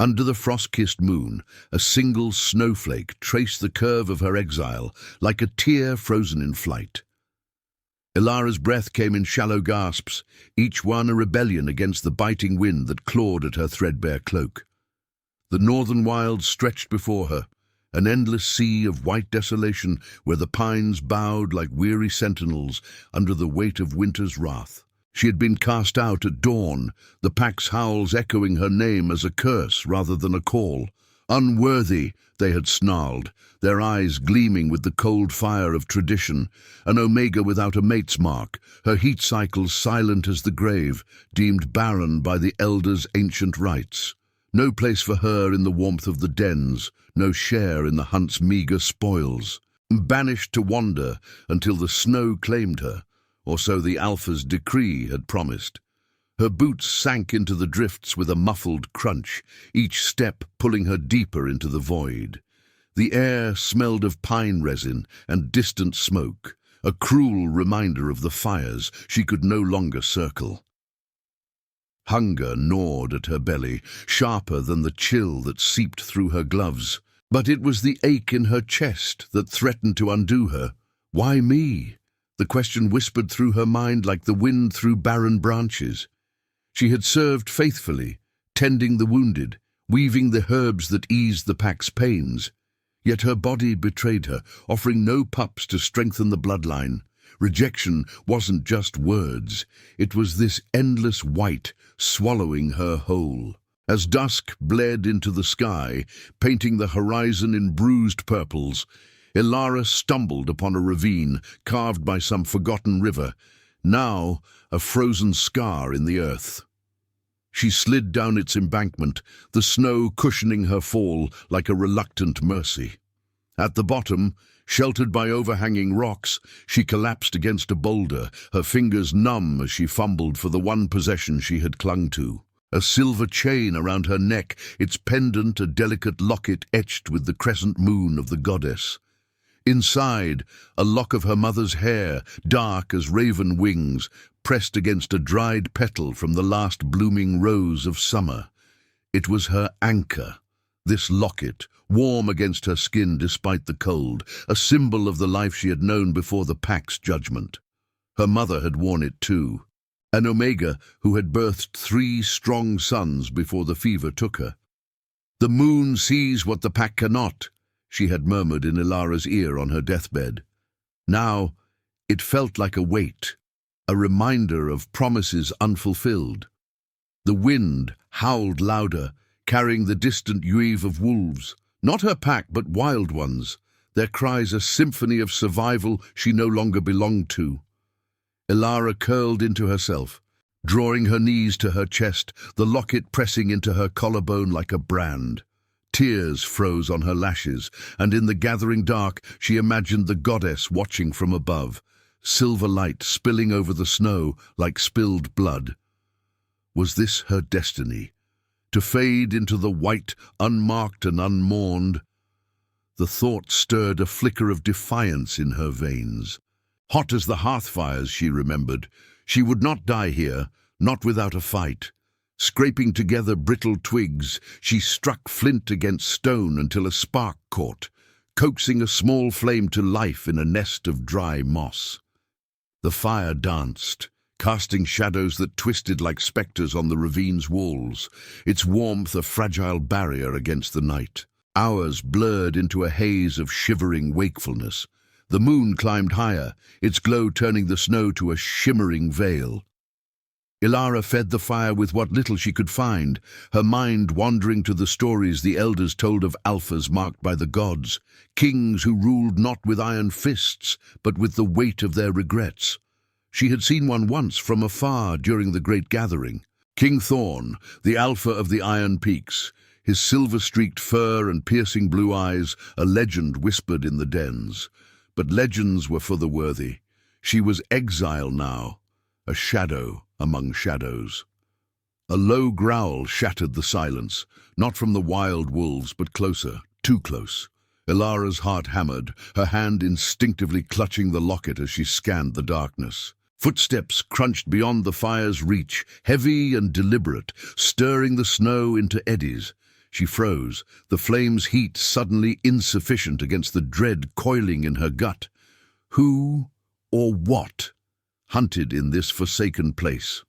Under the frost-kissed moon, a single snowflake traced the curve of her exile like a tear frozen in flight. Ilara's breath came in shallow gasps, each one a rebellion against the biting wind that clawed at her threadbare cloak. The northern wilds stretched before her, an endless sea of white desolation where the pines bowed like weary sentinels under the weight of winter's wrath. She had been cast out at dawn, the pack's howls echoing her name as a curse rather than a call. Unworthy, they had snarled, their eyes gleaming with the cold fire of tradition, an omega without a mate's mark, her heat cycles silent as the grave, deemed barren by the elders' ancient rites. No place for her in the warmth of the dens, no share in the hunt's meagre spoils. Banished to wander until the snow claimed her, or so the Alpha's decree had promised. Her boots sank into the drifts with a muffled crunch, each step pulling her deeper into the void. The air smelled of pine resin and distant smoke, a cruel reminder of the fires she could no longer circle. Hunger gnawed at her belly, sharper than the chill that seeped through her gloves. But it was the ache in her chest that threatened to undo her. Why me? The question whispered through her mind like the wind through barren branches. She had served faithfully, tending the wounded, weaving the herbs that eased the pack's pains. Yet her body betrayed her, offering no pups to strengthen the bloodline. Rejection wasn't just words, it was this endless white swallowing her whole. As dusk bled into the sky, painting the horizon in bruised purples, Ilara stumbled upon a ravine carved by some forgotten river, now a frozen scar in the earth. She slid down its embankment, the snow cushioning her fall like a reluctant mercy. At the bottom, sheltered by overhanging rocks, she collapsed against a boulder, her fingers numb as she fumbled for the one possession she had clung to. A silver chain around her neck, its pendant a delicate locket etched with the crescent moon of the goddess. Inside, a lock of her mother's hair, dark as raven wings, pressed against a dried petal from the last blooming rose of summer. It was her anchor, this locket, warm against her skin despite the cold, a symbol of the life she had known before the pack's judgment. Her mother had worn it too, an omega who had birthed 3 strong sons before the fever took her. "The moon sees what the pack cannot," she had murmured in Ilara's ear on her deathbed. Now, it felt like a weight, a reminder of promises unfulfilled. The wind howled louder, carrying the distant wave of wolves, not her pack but wild ones, their cries a symphony of survival she no longer belonged to. Ilara curled into herself, drawing her knees to her chest, the locket pressing into her collarbone like a brand. Tears froze on her lashes, and in the gathering dark she imagined the goddess watching from above, silver light spilling over the snow like spilled blood. Was this her destiny? To fade into the white, unmarked and unmourned? The thought stirred a flicker of defiance in her veins. Hot as the hearth fires, she remembered, she would not die here, not without a fight. Scraping together brittle twigs, she struck flint against stone until a spark caught, coaxing a small flame to life in a nest of dry moss. The fire danced, casting shadows that twisted like spectres on the ravine's walls, its warmth a fragile barrier against the night. Hours blurred into a haze of shivering wakefulness. The moon climbed higher, its glow turning the snow to a shimmering veil. Ilara fed the fire with what little she could find, her mind wandering to the stories the elders told of alphas marked by the gods, kings who ruled not with iron fists, but with the weight of their regrets. She had seen one once from afar during the Great Gathering. King Thorn, the alpha of the Iron Peaks, his silver-streaked fur and piercing blue eyes, a legend whispered in the dens. But legends were for the worthy. She was exile now, a shadow among shadows. A low growl shattered the silence, not from the wild wolves, but closer, too close. Ilara's heart hammered, her hand instinctively clutching the locket as she scanned the darkness. Footsteps crunched beyond the fire's reach, heavy and deliberate, stirring the snow into eddies. She froze, the flame's heat suddenly insufficient against the dread coiling in her gut. Who, or what, hunted in this forsaken place?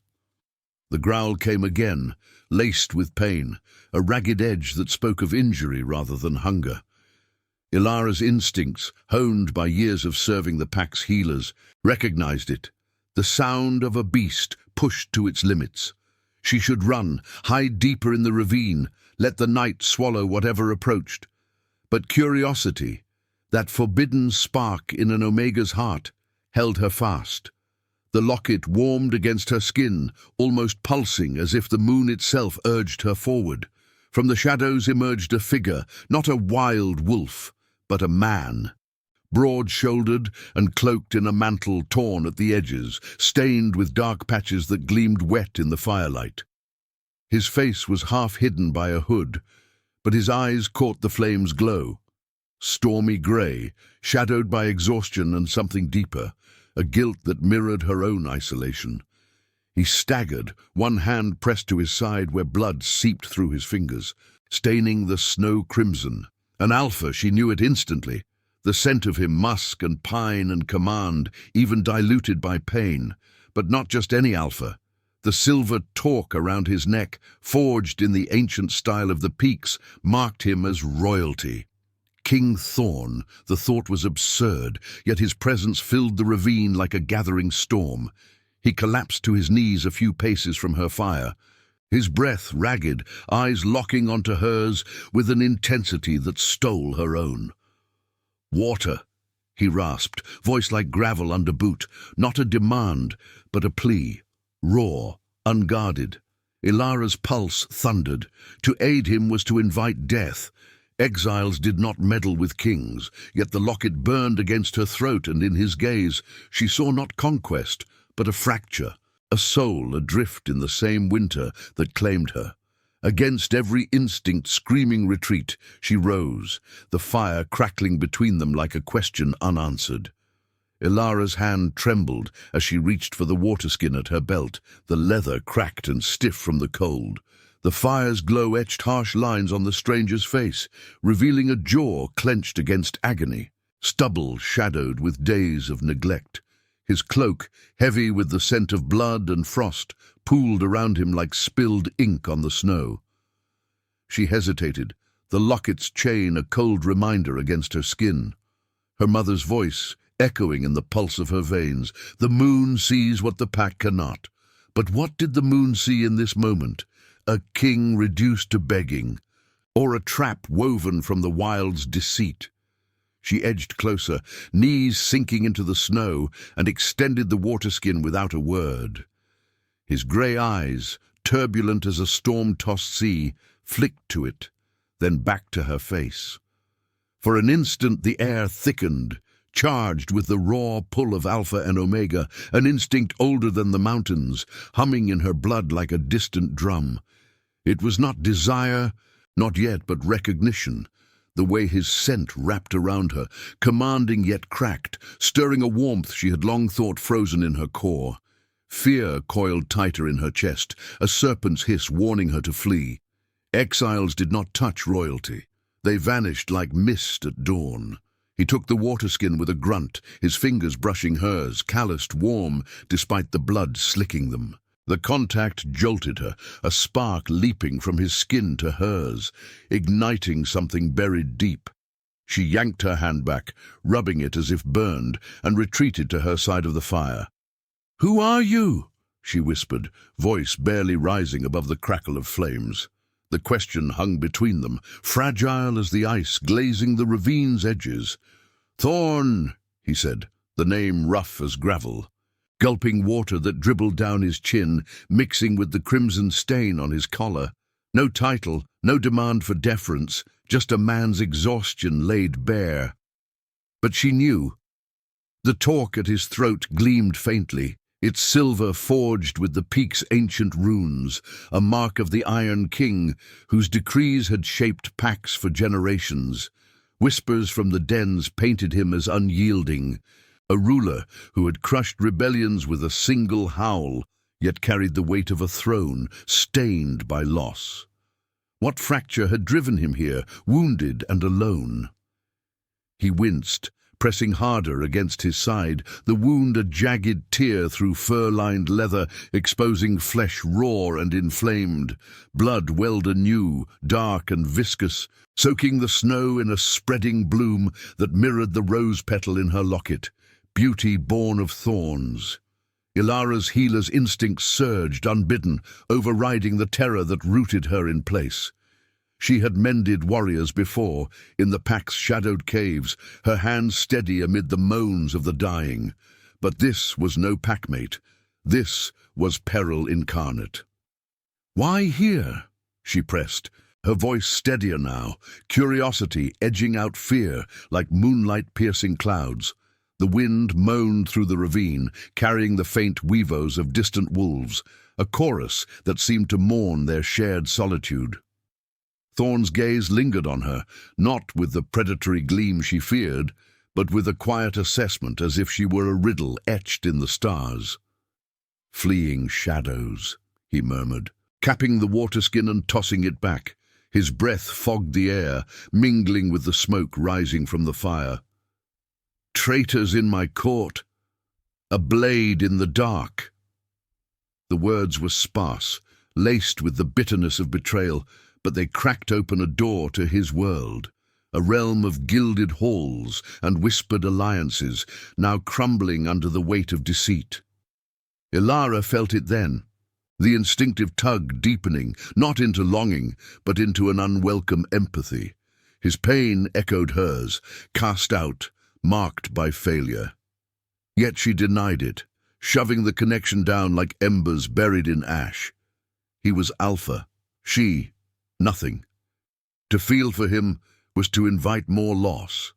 The growl came again, laced with pain, a ragged edge that spoke of injury rather than hunger. Ilara's instincts, honed by years of serving the pack's healers, recognized it. The sound of a beast pushed to its limits. She should run, hide deeper in the ravine, let the night swallow whatever approached. But curiosity, that forbidden spark in an Omega's heart, held her fast. The locket warmed against her skin, almost pulsing as if the moon itself urged her forward. From the shadows emerged a figure, not a wild wolf, but a man. Broad-shouldered and cloaked in a mantle torn at the edges, stained with dark patches that gleamed wet in the firelight. His face was half hidden by a hood, but his eyes caught the flame's glow. Stormy grey, shadowed by exhaustion and something deeper, a guilt that mirrored her own isolation. He staggered, one hand pressed to his side where blood seeped through his fingers, staining the snow crimson. An alpha, she knew it instantly. The scent of him, musk and pine and command, even diluted by pain. But not just any alpha. The silver torque around his neck, forged in the ancient style of the peaks, marked him as royalty. King Thorn, the thought was absurd, yet his presence filled the ravine like a gathering storm. He collapsed to his knees a few paces from her fire, his breath ragged, eyes locking onto hers with an intensity that stole her own. "Water," he rasped, voice like gravel under boot, not a demand, but a plea. Raw, unguarded. Ilara's pulse thundered. To aid him was to invite death. Exiles did not meddle with kings, yet the locket burned against her throat, and in his gaze she saw not conquest, but a fracture, a soul adrift in the same winter that claimed her. Against every instinct screaming retreat, she rose, the fire crackling between them like a question unanswered. Ilara's hand trembled as she reached for the waterskin at her belt, the leather cracked and stiff from the cold. The fire's glow etched harsh lines on the stranger's face, revealing a jaw clenched against agony, stubble shadowed with days of neglect. His cloak, heavy with the scent of blood and frost, pooled around him like spilled ink on the snow. She hesitated, the locket's chain a cold reminder against her skin. Her mother's voice, echoing in the pulse of her veins, "The moon sees what the pack cannot." But what did the moon see in this moment? A king reduced to begging, or a trap woven from the wild's deceit? She edged closer, knees sinking into the snow, and extended the waterskin without a word. His grey eyes, turbulent as a storm-tossed sea, flicked to it, then back to her face. For an instant the air thickened, charged with the raw pull of Alpha and Omega, an instinct older than the mountains, humming in her blood like a distant drum. It was not desire, not yet, but recognition. The way his scent wrapped around her, commanding yet cracked, stirring a warmth she had long thought frozen in her core. Fear coiled tighter in her chest, a serpent's hiss warning her to flee. Exiles did not touch royalty. They vanished like mist at dawn. He took the waterskin with a grunt, his fingers brushing hers, calloused, warm, despite the blood slicking them. The contact jolted her, a spark leaping from his skin to hers, igniting something buried deep. She yanked her hand back, rubbing it as if burned, and retreated to her side of the fire. "Who are you?" she whispered, voice barely rising above the crackle of flames. The question hung between them, fragile as the ice glazing the ravine's edges. "Thorn," he said, the name rough as gravel. Gulping water that dribbled down his chin, mixing with the crimson stain on his collar. No title, no demand for deference, just a man's exhaustion laid bare. But she knew. The torque at his throat gleamed faintly, its silver forged with the peak's ancient runes, a mark of the Iron King, whose decrees had shaped packs for generations. Whispers from the dens painted him as unyielding, a ruler who had crushed rebellions with a single howl, yet carried the weight of a throne, stained by loss. What fracture had driven him here, wounded and alone? He winced, pressing harder against his side, the wound a jagged tear through fur-lined leather, exposing flesh raw and inflamed. Blood welled anew, dark and viscous, soaking the snow in a spreading bloom that mirrored the rose petal in her locket, beauty born of thorns. Ilara's healer's instincts surged unbidden, overriding the terror that rooted her in place. She had mended warriors before, in the pack's shadowed caves, her hands steady amid the moans of the dying. But this was no packmate. This was peril incarnate. "Why here?" she pressed, her voice steadier now, curiosity edging out fear like moonlight-piercing clouds. The wind moaned through the ravine, carrying the faint weavos of distant wolves, a chorus that seemed to mourn their shared solitude. Thorn's gaze lingered on her, not with the predatory gleam she feared, but with a quiet assessment as if she were a riddle etched in the stars. "Fleeing shadows," he murmured, capping the waterskin and tossing it back. His breath fogged the air, mingling with the smoke rising from the fire. "Traitors in my court, a blade in the dark." The words were sparse, laced with the bitterness of betrayal, but they cracked open a door to his world, a realm of gilded halls and whispered alliances, now crumbling under the weight of deceit. Ilara felt it then, the instinctive tug deepening, not into longing, but into an unwelcome empathy. His pain echoed hers, cast out, marked by failure. Yet she denied it, shoving the connection down like embers buried in ash. He was alpha, she, nothing. To feel for him was to invite more loss.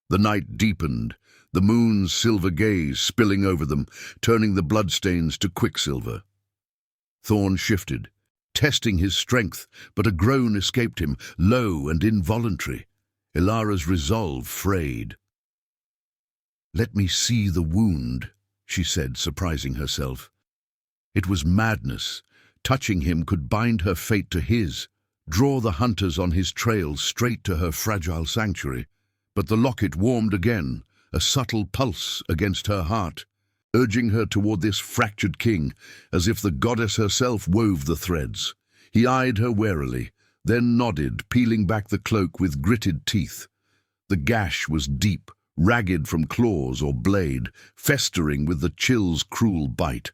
The night deepened, the moon's silver gaze spilling over them, turning the bloodstains to quicksilver. Thorn shifted, testing his strength, but a groan escaped him, low and involuntary. Ilara's resolve frayed. "Let me see the wound," she said, surprising herself. It was madness. Touching him could bind her fate to his, draw the hunters on his trail straight to her fragile sanctuary. But the locket warmed again, a subtle pulse against her heart, urging her toward this fractured king, as if the goddess herself wove the threads. He eyed her warily, then nodded, peeling back the cloak with gritted teeth. The gash was deep, ragged from claws or blade, festering with the chill's cruel bite.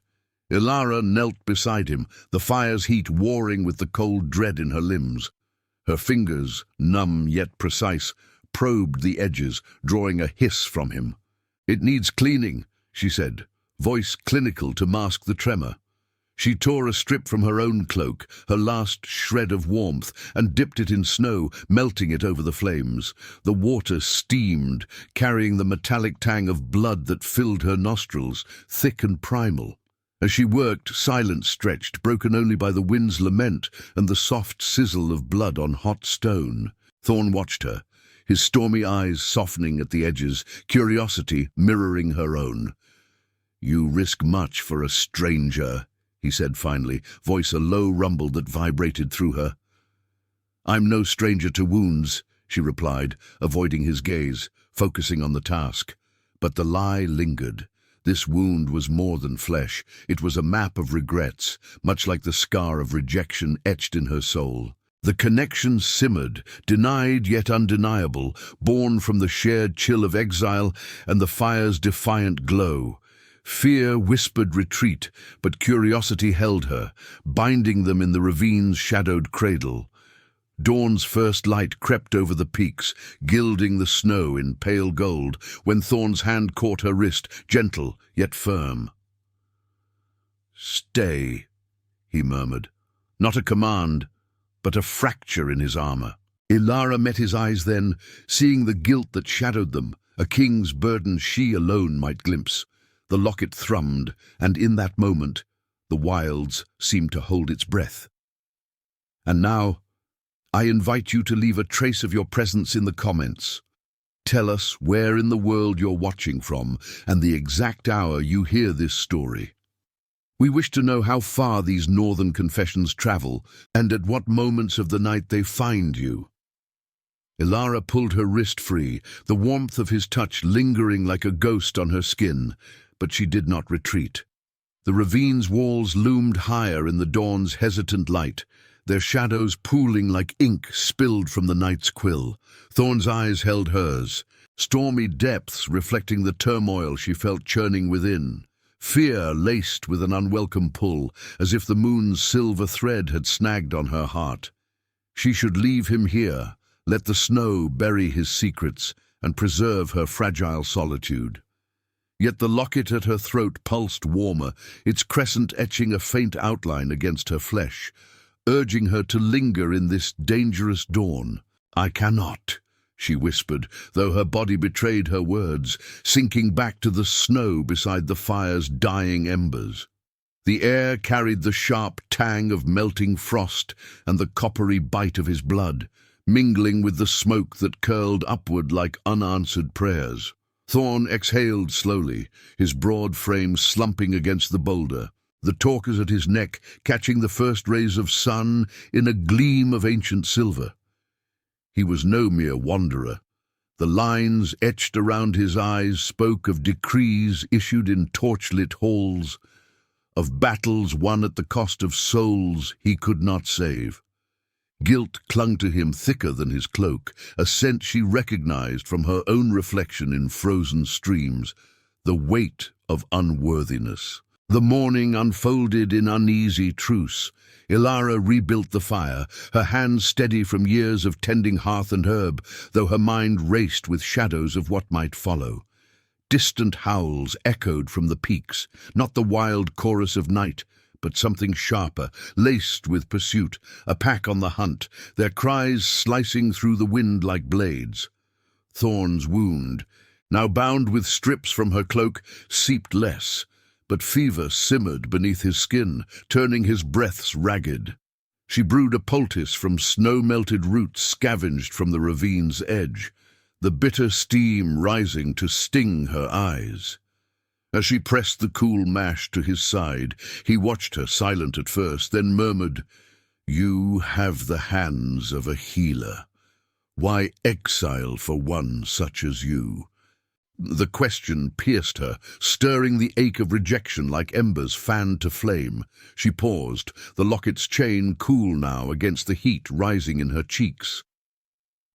Ilara knelt beside him, the fire's heat warring with the cold dread in her limbs. Her fingers, numb yet precise, probed the edges, drawing a hiss from him. "It needs cleaning," she said, voice clinical to mask the tremor. She tore a strip from her own cloak, her last shred of warmth, and dipped it in snow, melting it over the flames. The water steamed, carrying the metallic tang of blood that filled her nostrils, thick and primal. As she worked, silence stretched, broken only by the wind's lament and the soft sizzle of blood on hot stone. Thorn watched her, his stormy eyes softening at the edges, curiosity mirroring her own. "You risk much for a stranger," he said finally, voice a low rumble that vibrated through her. "I'm no stranger to wounds," she replied, avoiding his gaze, focusing on the task. But the lie lingered. This wound was more than flesh. It was a map of regrets, much like the scar of rejection etched in her soul. The connection simmered, denied yet undeniable, born from the shared chill of exile and the fire's defiant glow. Fear whispered retreat, but curiosity held her, binding them in the ravine's shadowed cradle. Dawn's first light crept over the peaks, gilding the snow in pale gold, when Thorn's hand caught her wrist, gentle yet firm. "Stay," he murmured. Not a command, but a fracture in his armor. Ilara met his eyes then, seeing the guilt that shadowed them, a king's burden she alone might glimpse. The locket thrummed, and in that moment, the wilds seemed to hold its breath. "And now, I invite you to leave a trace of your presence in the comments. Tell us where in the world you're watching from and the exact hour you hear this story. We wish to know how far these northern confessions travel, and at what moments of the night they find you." Ilara pulled her wrist free, the warmth of his touch lingering like a ghost on her skin, but she did not retreat. The ravine's walls loomed higher in the dawn's hesitant light, their shadows pooling like ink spilled from the night's quill. Thorn's eyes held hers, stormy depths reflecting the turmoil she felt churning within. Fear laced with an unwelcome pull, as if the moon's silver thread had snagged on her heart. She should leave him here, let the snow bury his secrets, and preserve her fragile solitude. Yet the locket at her throat pulsed warmer, its crescent etching a faint outline against her flesh, urging her to linger in this dangerous dawn. "I cannot," she whispered, though her body betrayed her words, sinking back to the snow beside the fire's dying embers. The air carried the sharp tang of melting frost and the coppery bite of his blood, mingling with the smoke that curled upward like unanswered prayers. Thorn exhaled slowly, his broad frame slumping against the boulder, the torques at his neck catching the first rays of sun in a gleam of ancient silver. He was no mere wanderer. The lines etched around his eyes spoke of decrees issued in torchlit halls, of battles won at the cost of souls he could not save. Guilt clung to him thicker than his cloak, a scent she recognized from her own reflection in frozen streams, the weight of unworthiness. The morning unfolded in uneasy truce. Ilara rebuilt the fire, her hands steady from years of tending hearth and herb, though her mind raced with shadows of what might follow. Distant howls echoed from the peaks, not the wild chorus of night, but something sharper, laced with pursuit, a pack on the hunt, their cries slicing through the wind like blades. Thorn's wound, now bound with strips from her cloak, seeped less, but fever simmered beneath his skin, turning his breaths ragged. She brewed a poultice from snow-melted roots scavenged from the ravine's edge, the bitter steam rising to sting her eyes. As she pressed the cool mash to his side, he watched her, silent at first, then murmured, "You have the hands of a healer. Why exile for one such as you?" The question pierced her, stirring the ache of rejection like embers fanned to flame. She paused, the locket's chain cool now against the heat rising in her cheeks.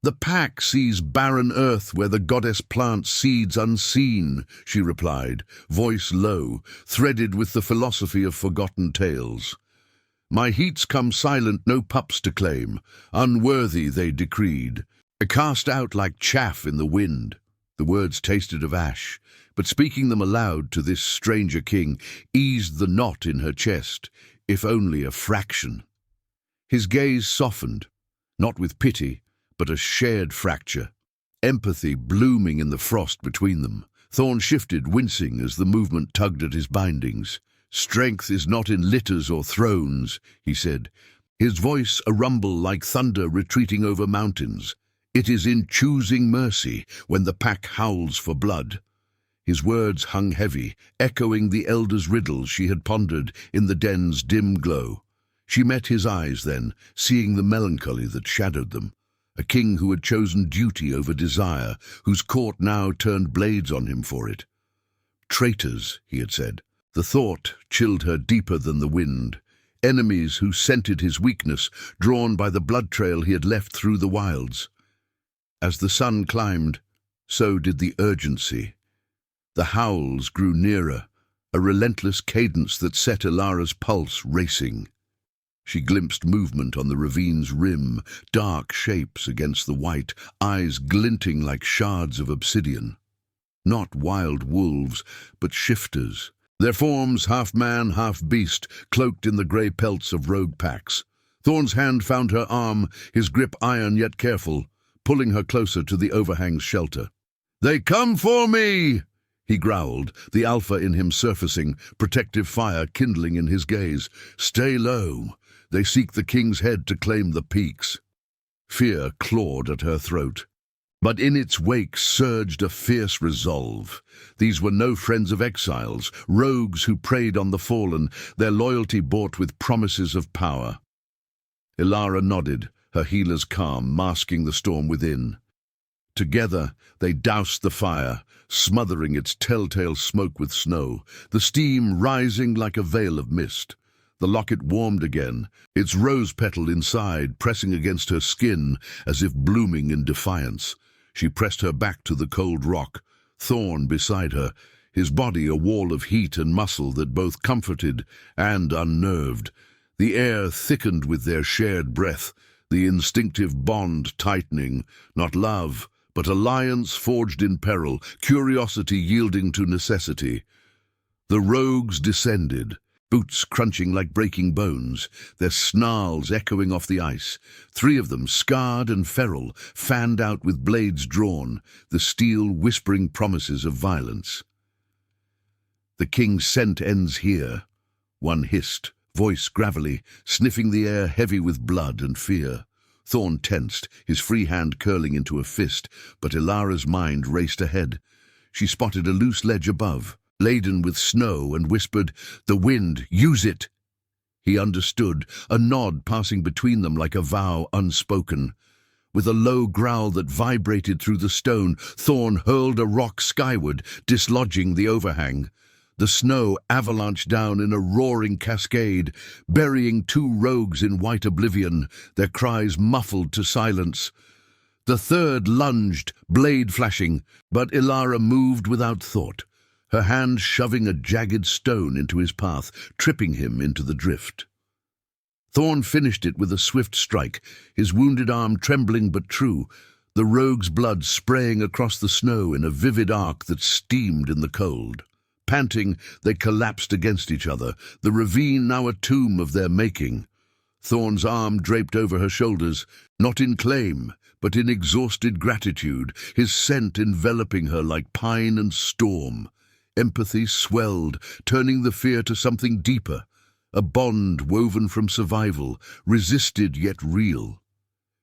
"The pack sees barren earth where the goddess plants seeds unseen," she replied, voice low, threaded with the philosophy of forgotten tales. "My heats come silent, no pups to claim. Unworthy they decreed, cast out like chaff in the wind." The words tasted of ash, but speaking them aloud to this stranger king eased the knot in her chest, if only a fraction. His gaze softened, not with pity, but a shared fracture, empathy blooming in the frost between them. Thorn shifted, wincing as the movement tugged at his bindings. "Strength is not in litters or thrones," he said, his voice a rumble like thunder retreating over mountains. "It is in choosing mercy when the pack howls for blood." His words hung heavy, echoing the elder's riddles she had pondered in the den's dim glow. She met his eyes then, seeing the melancholy that shadowed them. A king who had chosen duty over desire, whose court now turned blades on him for it. "Traitors," he had said. The thought chilled her deeper than the wind. Enemies who scented his weakness, drawn by the blood trail he had left through the wilds. As the sun climbed, so did the urgency. The howls grew nearer, a relentless cadence that set Ilara's pulse racing. She glimpsed movement on the ravine's rim, dark shapes against the white, eyes glinting like shards of obsidian. Not wild wolves, but shifters, their forms half man, half beast, cloaked in the grey pelts of rogue packs. Thorn's hand found her arm, his grip iron yet careful, pulling her closer to the overhang's shelter. "They come for me!" he growled, the alpha in him surfacing, protective fire kindling in his gaze. "Stay low. They seek the king's head to claim the peaks." Fear clawed at her throat. But in its wake surged a fierce resolve. These were no friends of exiles, rogues who preyed on the fallen, their loyalty bought with promises of power. Ilara nodded, her healers calm, masking the storm within. Together, they doused the fire, smothering its telltale smoke with snow, the steam rising like a veil of mist. The locket warmed again, its rose petal inside pressing against her skin as if blooming in defiance. She pressed her back to the cold rock, Thorn beside her, his body a wall of heat and muscle that both comforted and unnerved. The air thickened with their shared breath, the instinctive bond tightening, not love, but alliance forged in peril, curiosity yielding to necessity. The rogues descended, boots crunching like breaking bones, their snarls echoing off the ice. 3 of them, scarred and feral, fanned out with blades drawn, the steel whispering promises of violence. "The king's scent ends here," one hissed, voice gravelly, sniffing the air heavy with blood and fear. Thorn tensed, his free hand curling into a fist, but Ilara's mind raced ahead. She spotted a loose ledge above, laden with snow, and whispered, "The wind, use it!" He understood, a nod passing between them like a vow unspoken. With a low growl that vibrated through the stone, Thorn hurled a rock skyward, dislodging the overhang. The snow avalanched down in a roaring cascade, burying 2 rogues in white oblivion, their cries muffled to silence. The third lunged, blade flashing, but Ilara moved without thought, her hand shoving a jagged stone into his path, tripping him into the drift. Thorn finished it with a swift strike, his wounded arm trembling but true, the rogue's blood spraying across the snow in a vivid arc that steamed in the cold. Panting, they collapsed against each other, the ravine now a tomb of their making. Thorn's arm draped over her shoulders, not in claim, but in exhausted gratitude, his scent enveloping her like pine and storm. Empathy swelled, turning the fear to something deeper, a bond woven from survival, resisted yet real.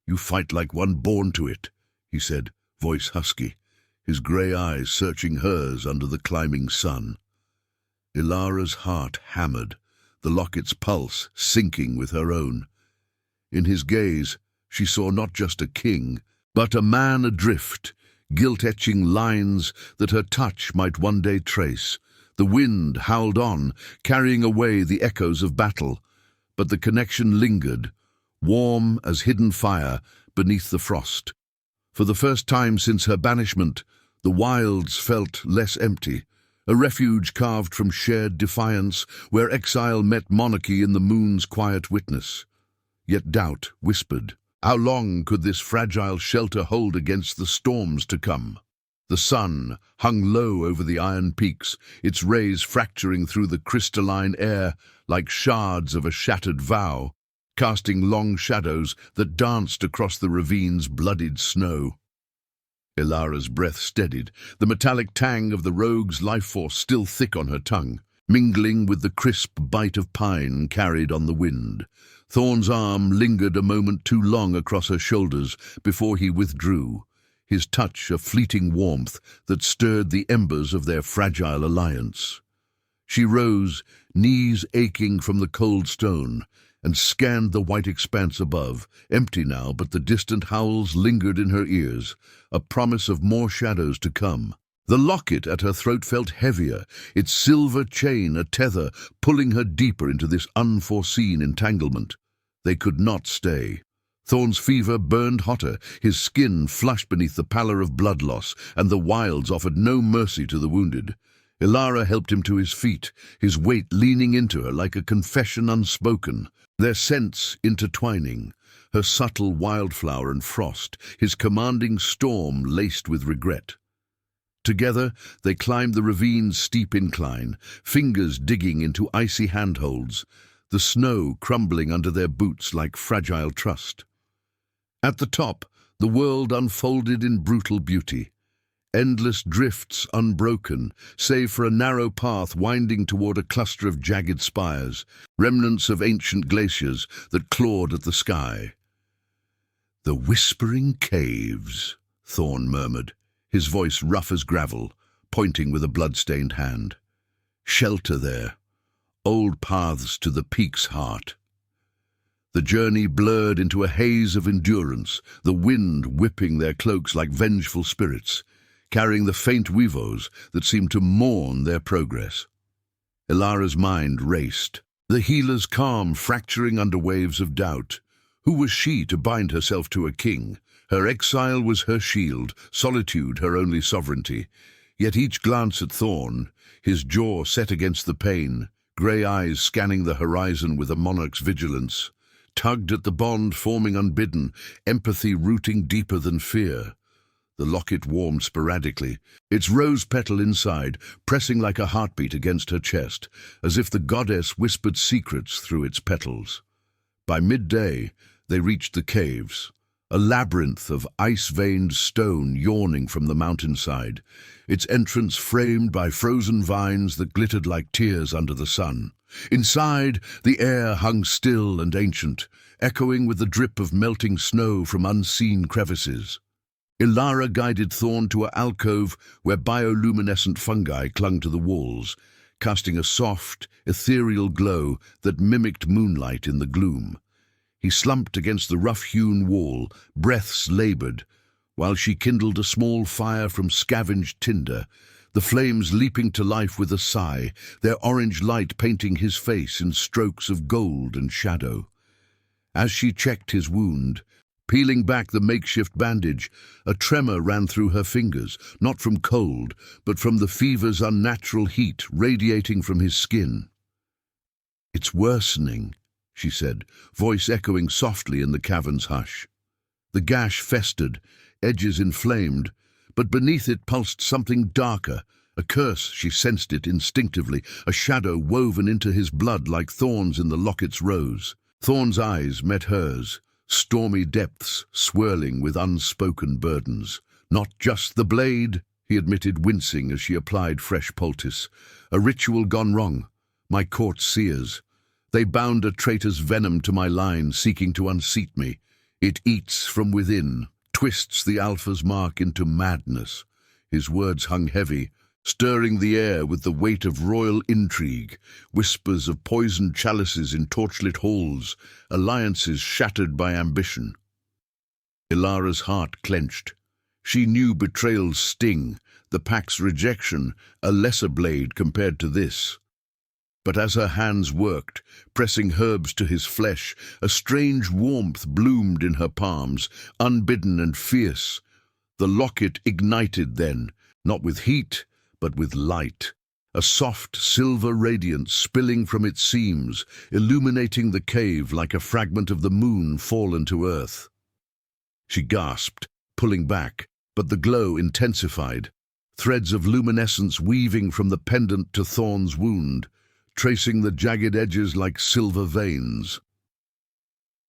"You fight like one born to it," he said, voice husky, his grey eyes searching hers under the climbing sun. Ilara's heart hammered, the locket's pulse sinking with her own. In his gaze, she saw not just a king, but a man adrift, guilt-etching lines that her touch might one day trace. The wind howled on, carrying away the echoes of battle, but the connection lingered, warm as hidden fire beneath the frost. For the first time since her banishment, the wilds felt less empty, a refuge carved from shared defiance, where exile met monarchy in the moon's quiet witness. Yet doubt whispered, how long could this fragile shelter hold against the storms to come? The sun hung low over the iron peaks, its rays fracturing through the crystalline air like shards of a shattered vow, casting long shadows that danced across the ravine's bloodied snow. Ilara's breath steadied, the metallic tang of the rogue's life force still thick on her tongue, mingling with the crisp bite of pine carried on the wind. Thorn's arm lingered a moment too long across her shoulders before he withdrew, his touch a fleeting warmth that stirred the embers of their fragile alliance. She rose, knees aching from the cold stone, and scanned the white expanse above, empty now, but the distant howls lingered in her ears, a promise of more shadows to come. The locket at her throat felt heavier, its silver chain a tether, pulling her deeper into this unforeseen entanglement. They could not stay. Thorn's fever burned hotter, his skin flushed beneath the pallor of blood loss, and the wilds offered no mercy to the wounded. Ilara helped him to his feet, his weight leaning into her like a confession unspoken, their scents intertwining, her subtle wildflower and frost, his commanding storm laced with regret. Together, they climbed the ravine's steep incline, fingers digging into icy handholds, the snow crumbling under their boots like fragile trust. At the top, the world unfolded in brutal beauty. Endless drifts unbroken, save for a narrow path winding toward a cluster of jagged spires, remnants of ancient glaciers that clawed at the sky. "The Whispering Caves," Thorn murmured, his voice rough as gravel, pointing with a blood-stained hand. Shelter there. Old paths to the peak's heart. The journey blurred into a haze of endurance, the wind whipping their cloaks like vengeful spirits, carrying the faint weavos that seemed to mourn their progress. Ilara's mind raced, the healer's calm fracturing under waves of doubt. Who was she to bind herself to a king? Her exile was her shield, solitude her only sovereignty. Yet each glance at Thorn, his jaw set against the pain, grey eyes scanning the horizon with a monarch's vigilance, tugged at the bond forming unbidden, empathy rooting deeper than fear. The locket warmed sporadically, its rose petal inside, pressing like a heartbeat against her chest, as if the goddess whispered secrets through its petals. By midday, they reached the caves, a labyrinth of ice-veined stone yawning from the mountainside, its entrance framed by frozen vines that glittered like tears under the sun. Inside, the air hung still and ancient, echoing with the drip of melting snow from unseen crevices. Ilara guided Thorn to an alcove where bioluminescent fungi clung to the walls, casting a soft, ethereal glow that mimicked moonlight in the gloom. He slumped against the rough-hewn wall, breaths labored, while she kindled a small fire from scavenged tinder, the flames leaping to life with a sigh, their orange light painting his face in strokes of gold and shadow. As she checked his wound, peeling back the makeshift bandage, a tremor ran through her fingers, not from cold, but from the fever's unnatural heat radiating from his skin. "It's worsening," she said, voice echoing softly in the cavern's hush. The gash festered, edges inflamed, but beneath it pulsed something darker, a curse. She sensed it instinctively, a shadow woven into his blood like thorns in the locket's rose. Thorn's eyes met hers, stormy depths swirling with unspoken burdens. "Not just the blade," he admitted, wincing as she applied fresh poultice. "A ritual gone wrong. My court seers. They bound a traitor's venom to my line, seeking to unseat me. It eats from within, twists the Alpha's mark into madness." His words hung heavy, stirring the air with the weight of royal intrigue, whispers of poisoned chalices in torchlit halls, alliances shattered by ambition. Ilara's heart clenched. She knew betrayal's sting, the pack's rejection, a lesser blade compared to this. But as her hands worked, pressing herbs to his flesh, a strange warmth bloomed in her palms, unbidden and fierce. The locket ignited then, not with heat, but with light, a soft silver radiance spilling from its seams, illuminating the cave like a fragment of the moon fallen to earth. She gasped, pulling back, but the glow intensified, threads of luminescence weaving from the pendant to Thorn's wound, tracing the jagged edges like silver veins.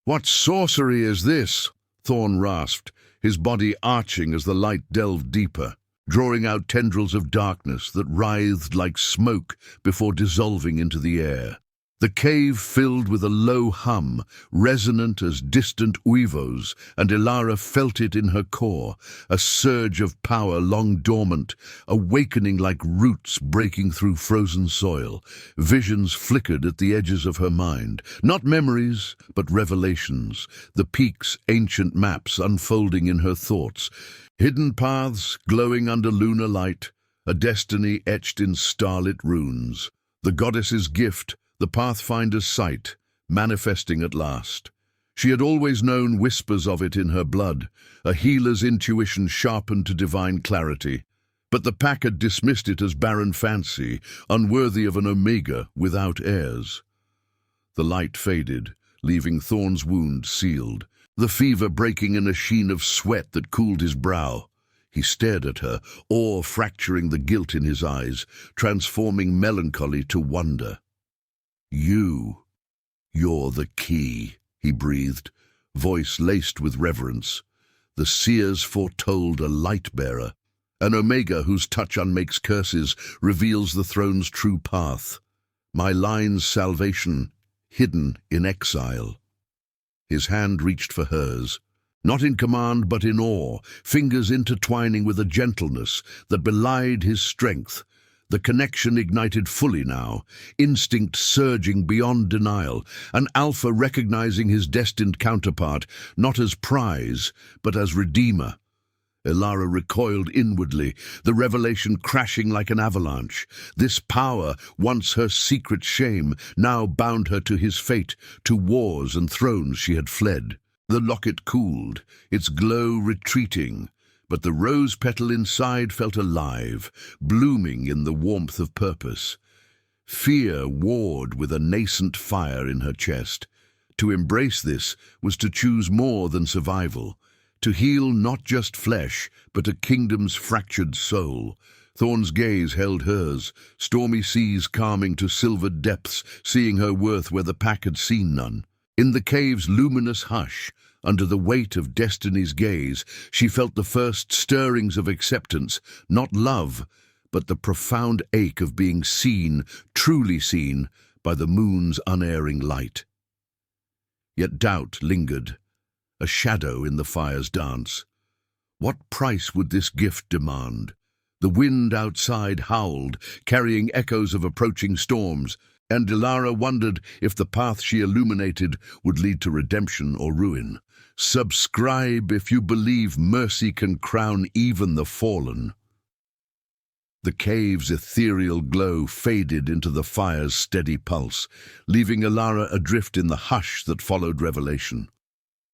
"What sorcery is this?" Thorn rasped, his body arching as the light delved deeper, drawing out tendrils of darkness that writhed like smoke before dissolving into the air. The cave filled with a low hum, resonant as distant uivos, and Ilara felt it in her core, a surge of power long dormant, awakening like roots breaking through frozen soil. Visions flickered at the edges of her mind, not memories, but revelations, the peak's ancient maps unfolding in her thoughts, hidden paths glowing under lunar light, a destiny etched in starlit runes. The goddess's gift, the Pathfinder's sight, manifesting at last. She had always known whispers of it in her blood, a healer's intuition sharpened to divine clarity. But the pack had dismissed it as barren fancy, unworthy of an Omega without heirs. The light faded, leaving Thorn's wound sealed, the fever breaking in a sheen of sweat that cooled his brow. He stared at her, awe fracturing the guilt in his eyes, transforming melancholy to wonder. You're the key," he breathed, voice laced with reverence. "The seers foretold a light-bearer, an Omega whose touch unmakes curses, reveals the throne's true path. My line's salvation, hidden in exile." His hand reached for hers. not in command but in awe, fingers intertwining with a gentleness that belied his strength. The connection ignited fully now, instinct surging beyond denial, an alpha recognizing his destined counterpart, not as prize, but as redeemer. Elara recoiled inwardly, the revelation crashing like an avalanche. This power, once her secret shame, now bound her to his fate, to wars and thrones she had fled. The locket cooled, its glow retreating, but the rose petal inside felt alive, blooming in the warmth of purpose. Fear warred with a nascent fire in her chest. To embrace this was to choose more than survival, to heal not just flesh, but a kingdom's fractured soul. Thorn's gaze held hers, stormy seas calming to silvered depths, seeing her worth where the pack had seen none. In the cave's luminous hush, under the weight of destiny's gaze, she felt the first stirrings of acceptance, not love, but the profound ache of being seen, truly seen, by the moon's unerring light. Yet doubt lingered, a shadow in the fire's dance. What price would this gift demand? The wind outside howled, carrying echoes of approaching storms, and Elara wondered if the path she illuminated would lead to redemption or ruin. Subscribe if you believe mercy can crown even the fallen. The cave's ethereal glow faded into the fire's steady pulse, leaving Elara adrift in the hush that followed revelation.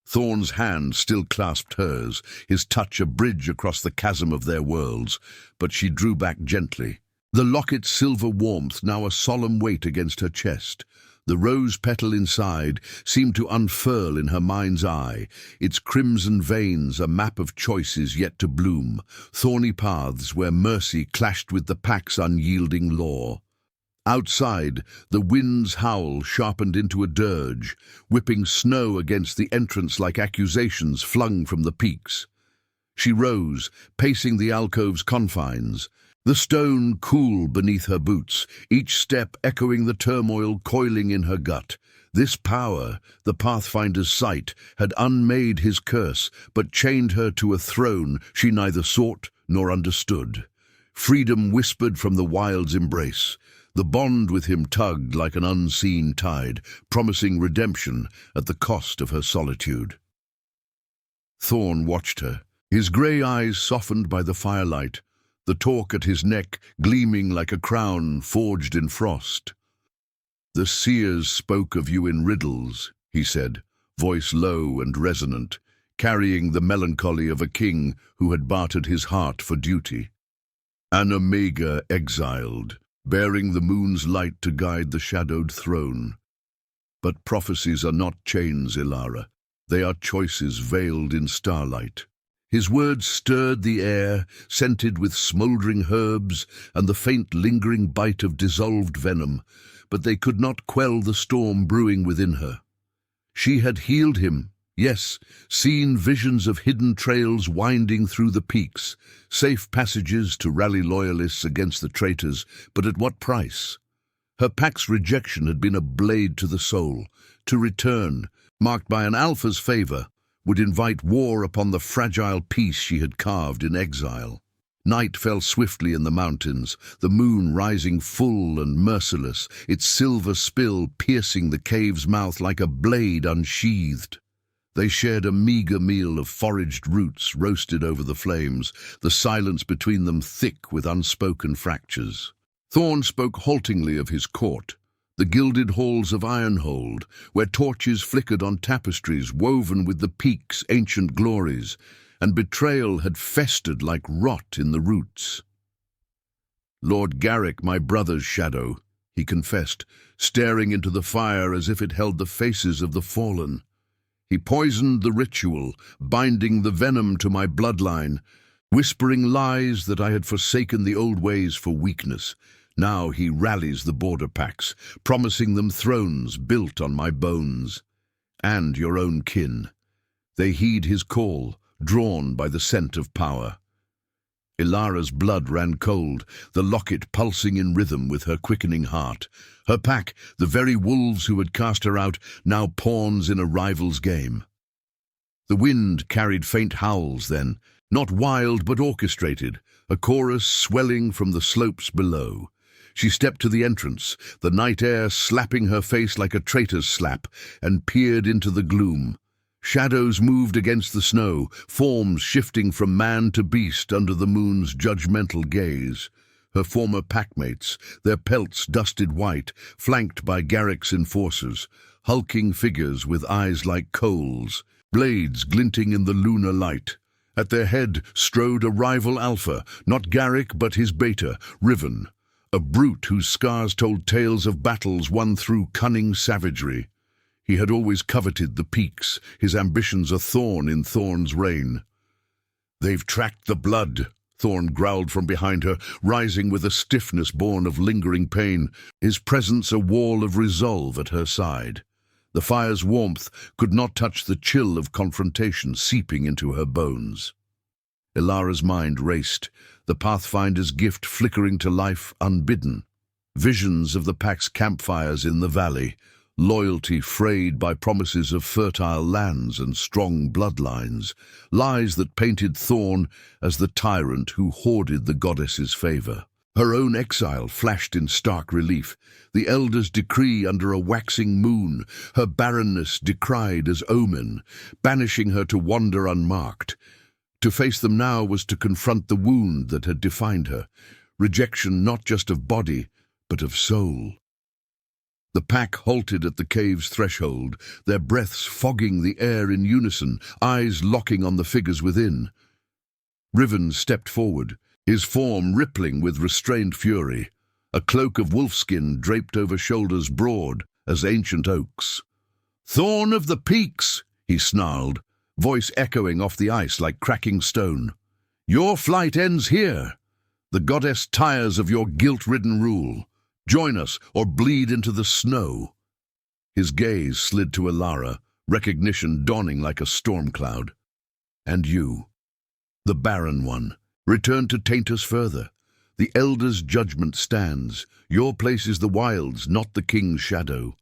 Thorn's hand still clasped hers, his touch a bridge across the chasm of their worlds, but she drew back gently. The locket's silver warmth now a solemn weight against her chest. The rose petal inside seemed to unfurl in her mind's eye, its crimson veins a map of choices yet to bloom, thorny paths where mercy clashed with the pack's unyielding law. Outside, the wind's howl sharpened into a dirge, whipping snow against the entrance like accusations flung from the peaks. She rose, pacing the alcove's confines, the stone cool beneath her boots, each step echoing the turmoil coiling in her gut. This power, the Pathfinder's sight, had unmade his curse, but chained her to a throne she neither sought nor understood. Freedom whispered from the wild's embrace. The bond with him tugged like an unseen tide, promising redemption at the cost of her solitude. Thorn watched her, his grey eyes softened by the firelight, the torque at his neck gleaming like a crown forged in frost. "The seers spoke of you in riddles," he said, voice low and resonant, carrying the melancholy of a king who had bartered his heart for duty. "An Omega exiled, bearing the moon's light to guide the shadowed throne. But prophecies are not chains, Elara. They are choices veiled in starlight." His words stirred the air, scented with smouldering herbs and the faint lingering bite of dissolved venom, but they could not quell the storm brewing within her. She had healed him, yes, seen visions of hidden trails winding through the peaks, safe passages to rally loyalists against the traitors, but at what price? Her pack's rejection had been a blade to the soul. To return, marked by an alpha's favor, would invite war upon the fragile peace she had carved in exile. Night fell swiftly in the mountains, the moon rising full and merciless, its silver spill piercing the cave's mouth like a blade unsheathed. They shared a meager meal of foraged roots roasted over the flames, the silence between them thick with unspoken fractures. Thorn spoke haltingly of his court, the gilded halls of Ironhold, where torches flickered on tapestries woven with the peak's ancient glories, and betrayal had festered like rot in the roots. "Lord Garrick, my brother's shadow," he confessed, staring into the fire as if it held the faces of the fallen. "He poisoned the ritual, binding the venom to my bloodline, whispering lies that I had forsaken the old ways for weakness. Now he rallies the border packs, promising them thrones built on my bones. And your own kin. They heed his call, drawn by the scent of power." Elara's blood ran cold, the locket pulsing in rhythm with her quickening heart. Her pack, the very wolves who had cast her out, now pawns in a rival's game. The wind carried faint howls then, not wild but orchestrated, a chorus swelling from the slopes below. She stepped to the entrance, the night air slapping her face like a traitor's slap, and peered into the gloom. Shadows moved against the snow, forms shifting from man to beast under the moon's judgmental gaze. Her former packmates, their pelts dusted white, flanked by Garrick's enforcers, hulking figures with eyes like coals, blades glinting in the lunar light. At their head strode a rival alpha, not Garrick but his beta, Riven, a brute whose scars told tales of battles won through cunning savagery. He had always coveted the peaks, his ambitions a thorn in Thorn's reign. "They've tracked the blood," Thorn growled from behind her, rising with a stiffness born of lingering pain, his presence a wall of resolve at her side. The fire's warmth could not touch the chill of confrontation seeping into her bones. Ilara's mind raced, the Pathfinder's gift flickering to life unbidden. Visions of the pack's campfires in the valley, loyalty frayed by promises of fertile lands and strong bloodlines, lies that painted Thorn as the tyrant who hoarded the goddess's favor. Her own exile flashed in stark relief, the Elder's decree under a waxing moon, her barrenness decried as omen, banishing her to wander unmarked. To face them now was to confront the wound that had defined her, rejection not just of body, but of soul. The pack halted at the cave's threshold, their breaths fogging the air in unison, eyes locking on the figures within. Riven stepped forward, his form rippling with restrained fury, a cloak of wolfskin draped over shoulders broad as ancient oaks. "Thorn of the Peaks," he snarled, voice echoing off the ice like cracking stone. "Your flight ends here. The goddess tires of your guilt-ridden rule. Join us or bleed into the snow." His gaze slid to Ilara, recognition dawning like a storm cloud. "And you, the barren one, return to taint us further. The Elder's judgment stands. Your place is the wilds, not the king's shadow."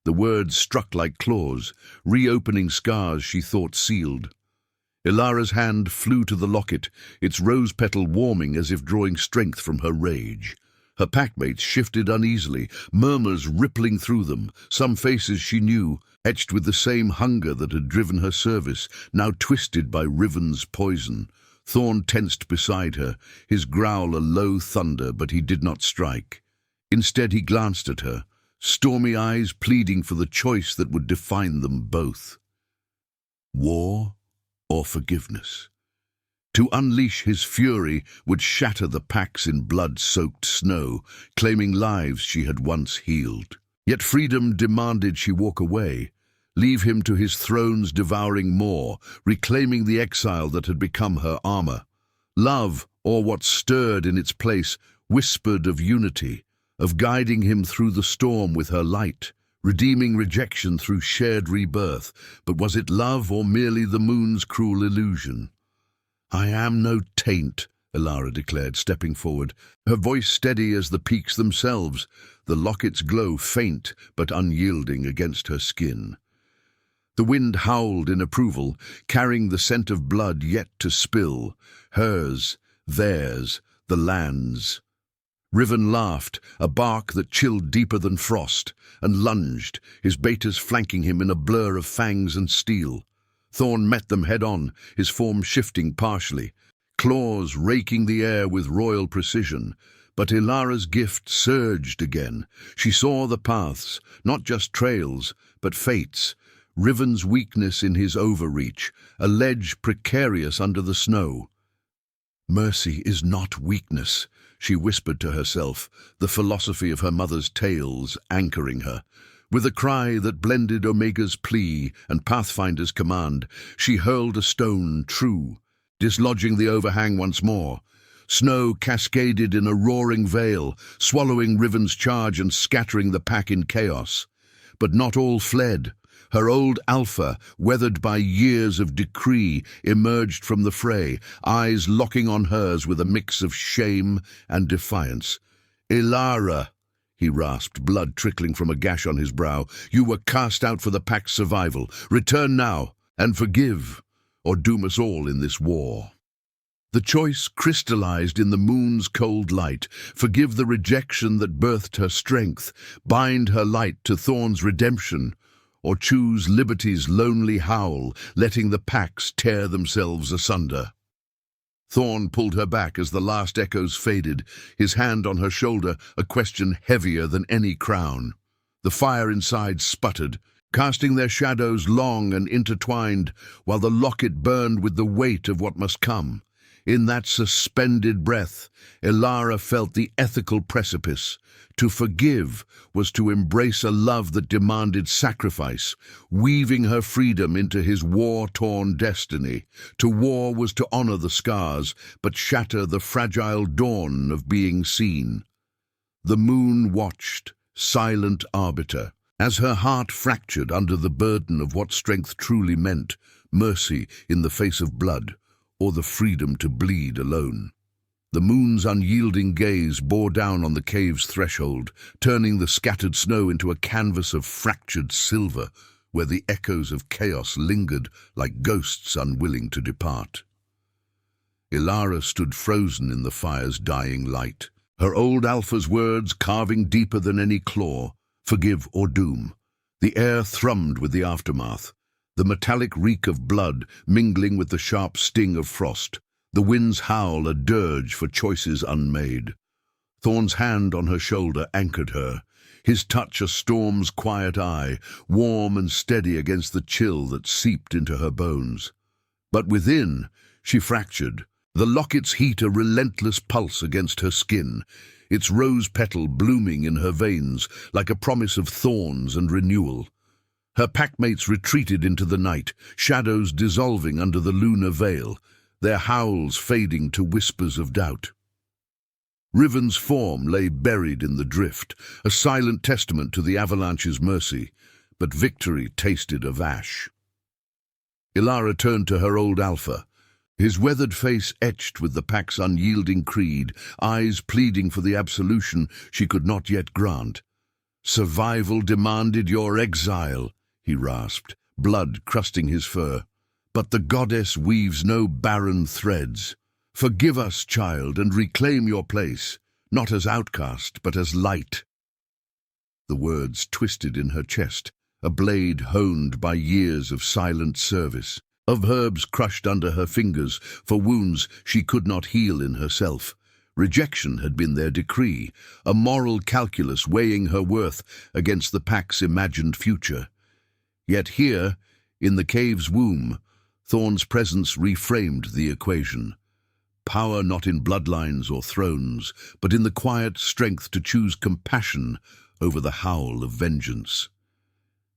The words struck like claws, reopening scars she thought sealed. Ilara's hand flew to the locket, its rose petal warming as if drawing strength from her rage. Her packmates shifted uneasily, murmurs rippling through them, some faces she knew, etched with the same hunger that had driven her service, now twisted by Riven's poison. Thorn tensed beside her, his growl a low thunder, but he did not strike. Instead he glanced at her, stormy eyes pleading for the choice that would define them both. War or forgiveness? To unleash his fury would shatter the packs in blood-soaked snow, claiming lives she had once healed. Yet freedom demanded she walk away, leave him to his throne's devouring maw, reclaiming the exile that had become her armor. Love, or what stirred in its place, whispered of unity, of guiding him through the storm with her light, redeeming rejection through shared rebirth. But was it love or merely the moon's cruel illusion? "I am no taint," Ilara declared, stepping forward, her voice steady as the peaks themselves, the locket's glow faint but unyielding against her skin. The wind howled in approval, carrying the scent of blood yet to spill, hers, theirs, the land's. Riven laughed, a bark that chilled deeper than frost, and lunged, his betas flanking him in a blur of fangs and steel. Thorn met them head-on, his form shifting partially, claws raking the air with royal precision. But Ilara's gift surged again. She saw the paths, not just trails, but fates, Riven's weakness in his overreach, a ledge precarious under the snow. "Mercy is not weakness," she whispered to herself, the philosophy of her mother's tales anchoring her. With a cry that blended Omega's plea and Pathfinder's command, she hurled a stone true, dislodging the overhang once more. Snow cascaded in a roaring veil, swallowing Riven's charge and scattering the pack in chaos. But not all fled. Her old alpha, weathered by years of decree, emerged from the fray, eyes locking on hers with a mix of shame and defiance. "Ilara," he rasped, blood trickling from a gash on his brow, "you were cast out for the pack's survival. Return now, and forgive, or doom us all in this war. The choice crystallized in the moon's cold light. Forgive the rejection that birthed her strength, bind her light to Thorn's redemption, or choose liberty's lonely howl, letting the packs tear themselves asunder. Thorn pulled her back as the last echoes faded, his hand on her shoulder, a question heavier than any crown. The fire inside sputtered, casting their shadows long and intertwined, while the locket burned with the weight of what must come. In that suspended breath, Elara felt the ethical precipice. To forgive was to embrace a love that demanded sacrifice, weaving her freedom into his war-torn destiny. To war was to honor the scars, but shatter the fragile dawn of being seen. The moon watched, silent arbiter, as her heart fractured under the burden of what strength truly meant, mercy in the face of blood, or the freedom to bleed alone. The moon's unyielding gaze bore down on the cave's threshold, turning the scattered snow into a canvas of fractured silver, where the echoes of chaos lingered like ghosts unwilling to depart. Elara stood frozen in the fire's dying light, her old alpha's words carving deeper than any claw, forgive or doom. The air thrummed with the aftermath, the metallic reek of blood mingling with the sharp sting of frost, the wind's howl a dirge for choices unmade. Thorn's hand on her shoulder anchored her, his touch a storm's quiet eye, warm and steady against the chill that seeped into her bones. But within, she fractured, the locket's heat a relentless pulse against her skin, its rose petal blooming in her veins like a promise of thorns and renewal. Her packmates retreated into the night, shadows dissolving under the lunar veil, their howls fading to whispers of doubt. Riven's form lay buried in the drift, a silent testament to the avalanche's mercy, but victory tasted of ash. Elara turned to her old alpha, his weathered face etched with the pack's unyielding creed, eyes pleading for the absolution she could not yet grant. "Survival demanded your exile," he rasped, blood crusting his fur. "But the goddess weaves no barren threads. Forgive us, child, and reclaim your place, not as outcast, but as light." The words twisted in her chest, a blade honed by years of silent service, of herbs crushed under her fingers for wounds she could not heal in herself. Rejection had been their decree, a moral calculus weighing her worth against the pack's imagined future. Yet here, in the cave's womb, Thorn's presence reframed the equation. Power not in bloodlines or thrones, but in the quiet strength to choose compassion over the howl of vengeance.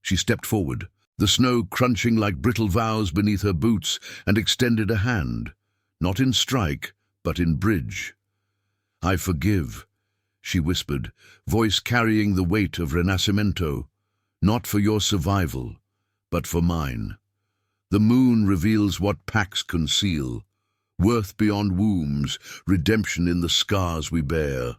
She stepped forward, the snow crunching like brittle vows beneath her boots, and extended a hand, not in strike, but in bridge. "I forgive," she whispered, voice carrying the weight of Renascimento, "not for your survival, but for mine. The moon reveals what packs conceal, worth beyond wombs, redemption in the scars we bear."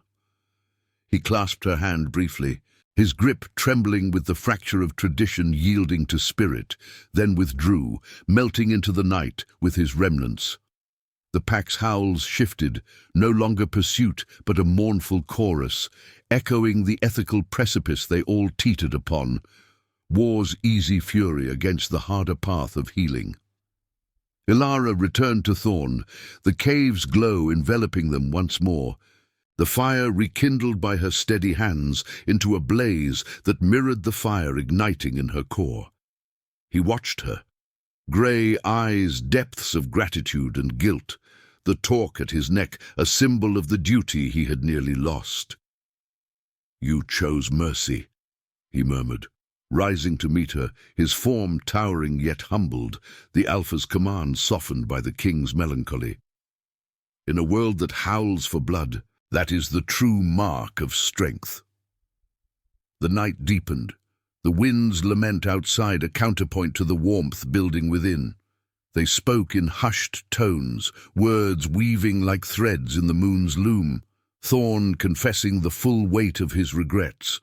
He clasped her hand briefly, his grip trembling with the fracture of tradition yielding to spirit, then withdrew, melting into the night with his remnants. The pack's howls shifted, no longer pursuit, but a mournful chorus, echoing the ethical precipice they all teetered upon, war's easy fury against the harder path of healing. Elara returned to Thorn, the cave's glow enveloping them once more, the fire rekindled by her steady hands into a blaze that mirrored the fire igniting in her core. He watched her, grey eyes depths of gratitude and guilt, the torque at his neck a symbol of the duty he had nearly lost. "You chose mercy," he murmured, rising to meet her, his form towering yet humbled, the Alpha's command softened by the king's melancholy. In a world that howls for blood, that is the true mark of strength. The night deepened, the wind's lament outside a counterpoint to the warmth building within. They spoke in hushed tones, words weaving like threads in the moon's loom, Thorn confessing the full weight of his regrets,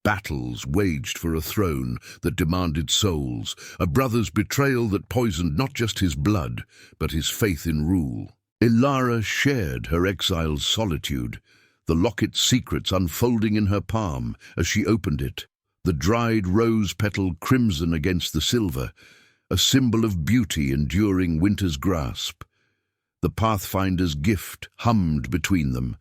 Battles waged for a throne that demanded souls, a brother's betrayal that poisoned not just his blood, but his faith in rule. Ilara shared her exile's solitude, the locket's secrets unfolding in her palm as she opened it, the dried rose petal crimson against the silver, a symbol of beauty enduring winter's grasp. The Pathfinder's gift hummed between them,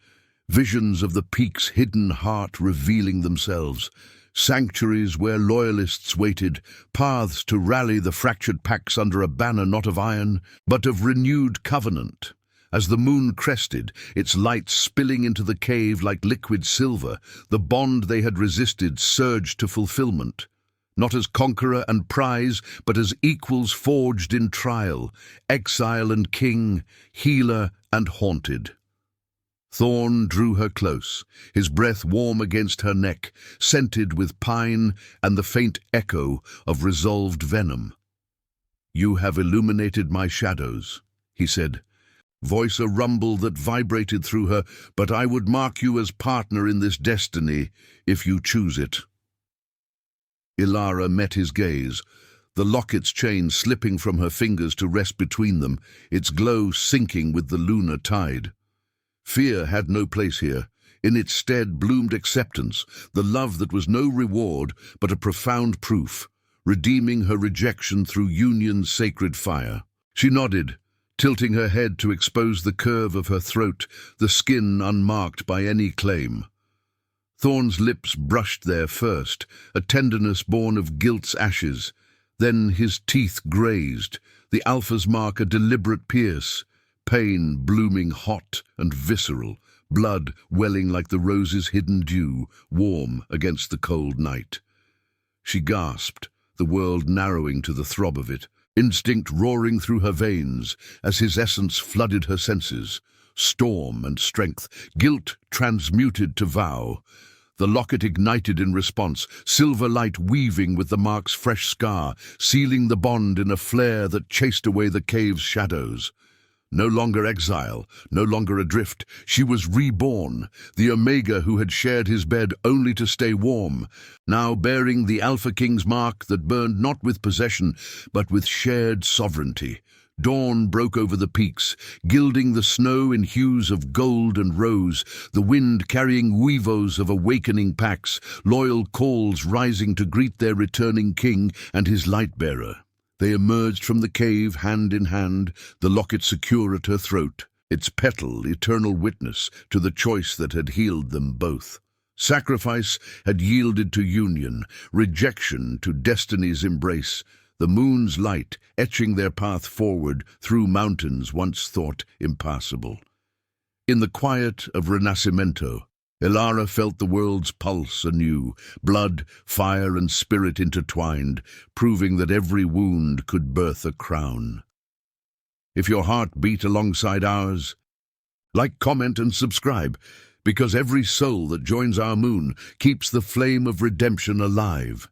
visions of the peak's hidden heart revealing themselves, sanctuaries where loyalists waited, paths to rally the fractured packs under a banner not of iron, but of renewed covenant. As the moon crested, its light spilling into the cave like liquid silver, the bond they had resisted surged to fulfillment. Not as conqueror and prize, but as equals forged in trial, exile and king, healer and haunted. Thorn drew her close, his breath warm against her neck, scented with pine and the faint echo of resolved venom. "You have illuminated my shadows," he said, voice a rumble that vibrated through her, "but I would mark you as partner in this destiny, if you choose it." Ilara met his gaze, the locket's chain slipping from her fingers to rest between them, its glow sinking with the lunar tide. Fear had no place here. In its stead bloomed acceptance, the love that was no reward but a profound proof, redeeming her rejection through union's sacred fire. She nodded, tilting her head to expose the curve of her throat, the skin unmarked by any claim. Thorn's lips brushed there first, a tenderness born of guilt's ashes. Then his teeth grazed, the alpha's mark a deliberate pierce, pain blooming hot and visceral, blood welling like the rose's hidden dew, warm against the cold night. She gasped, the world narrowing to the throb of it, instinct roaring through her veins as his essence flooded her senses. Storm and strength, guilt transmuted to vow. The locket ignited in response, silver light weaving with the mark's fresh scar, sealing the bond in a flare that chased away the cave's shadows. No longer exile, no longer adrift, she was reborn, the Omega who had shared his bed only to stay warm, now bearing the Alpha King's mark that burned not with possession, but with shared sovereignty. Dawn broke over the peaks, gilding the snow in hues of gold and rose, the wind carrying weavos of awakening packs, loyal calls rising to greet their returning king and his light-bearer. They emerged from the cave hand in hand, the locket secure at her throat, its petal eternal witness to the choice that had healed them both. Sacrifice had yielded to union, rejection to destiny's embrace, the moon's light etching their path forward through mountains once thought impassable. In the quiet of Renascimento, Ilara felt the world's pulse anew, blood, fire, and spirit intertwined, proving that every wound could birth a crown. If your heart beat alongside ours, like, comment, and subscribe, because every soul that joins our moon keeps the flame of redemption alive.